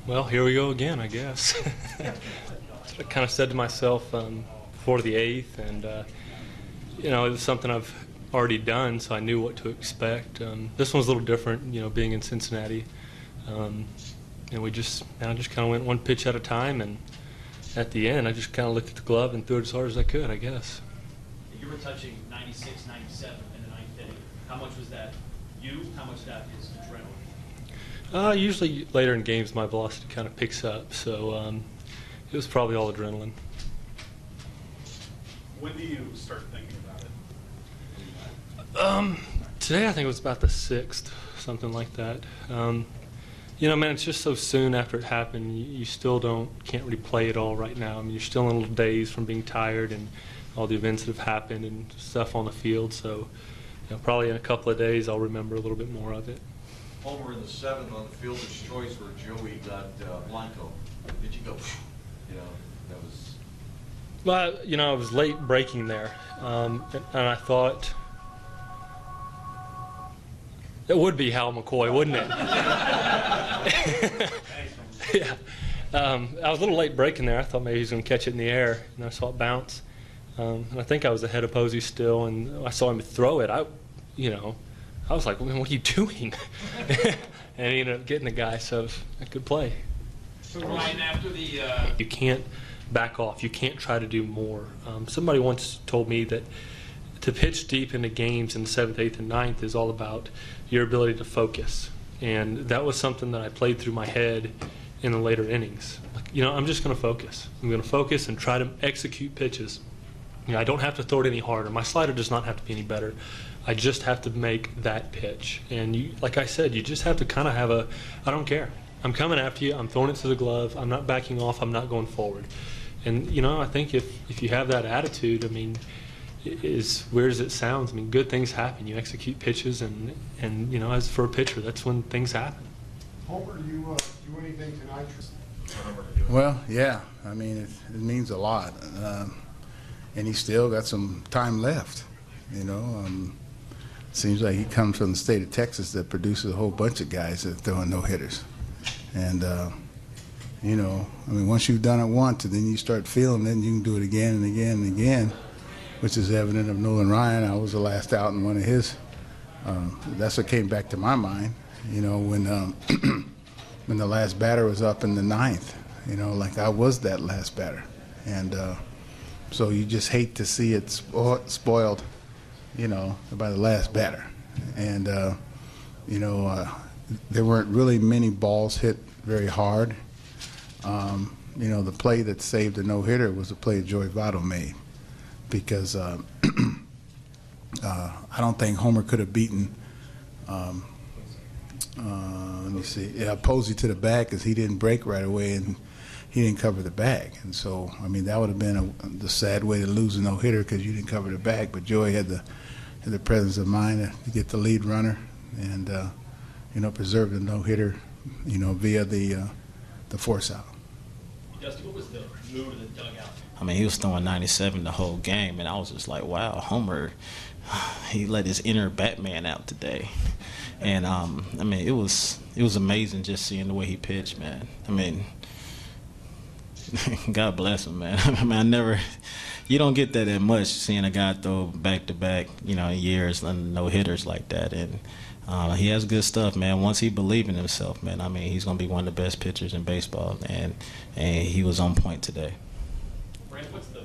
Well, here we go again, I guess. I kind of said to myself before the 8th, and it was something I've already done, so I knew what to expect. This one's a little different, being in Cincinnati, and I just kind of went one pitch at a time, and at the end, I just kind of looked at the glove and threw it as hard as I could, I guess. You were touching 96, 97 in the 9th inning. How much was that you? How much of that is adrenaline? Usually later in games, my velocity kind of picks up, so it was probably all adrenaline. When do you start thinking about it? Today I think it was about the 6th, something like that. Man, it's just so soon after it happened. You still can't really play it all right now. I mean, you're still in a little daze from being tired and all the events that have happened and stuff on the field. So, probably in a couple of days I'll remember a little bit more of it. Homer in the 7th on the fielder's choice where Joey got Blanco. Did you go? That was. Well, I was late breaking there, and I thought it would be Hal McCoy, wouldn't it? Yeah. I was a little late breaking there. I thought maybe he was going to catch it in the air, and I saw it bounce. And I think I was ahead of Posey still, and I saw him throw it. I was like, man, what are you doing? And he ended up getting the guy, so it was a good play. So Ryan, after the You can't back off. You can't try to do more. Somebody once told me that to pitch deep into games in the 7th, 8th, and 9th is all about your ability to focus. And that was something that I played through my head in the later innings. I'm just going to focus. I'm going to focus and try to execute pitches. I don't have to throw it any harder. My slider does not have to be any better. I just have to make that pitch. And like I said, you just have to kind of have I don't care. I'm coming after you. I'm throwing it to the glove. I'm not backing off. I'm not going forward. And, I think if you have that attitude, as weird as it sounds, good things happen. You execute pitches, and as for a pitcher, that's when things happen. Homer, do you do anything tonight? Well, yeah. It means a lot. And he's still got some time left, Seems like he comes from the state of Texas that produces a whole bunch of guys that are throwing no-hitters. And, once you've done it once and then you start feeling it, you can do it again and again and again, which is evident of Nolan Ryan. I was the last out in one of his. That's what came back to my mind, when when the last batter was up in the 9th, like I was that last batter. And so you just hate to see it spoiled, by the last batter. And, there weren't really many balls hit very hard. The play that saved the no-hitter was the play Joey Votto made, because I don't think Homer could have beaten Posey to the bag, because he didn't break right away and he didn't cover the bag. And so, that would have been the sad way to lose a no-hitter, because you didn't cover the bag. But Joey had the presence of mind to get the lead runner and preserve the no-hitter, via the force out. Dusty, what was the mood of the dugout? He was throwing 97 the whole game, and I was just like, wow, Homer, he let his inner Batman out today. And, it was amazing just seeing the way he pitched, man. God bless him, man. You don't get that much, seeing a guy throw back-to-back, years and no-hitters like that. And he has good stuff, man. Once he believes in himself, man, he's going to be one of the best pitchers in baseball, and he was on point today. Brandon, what's the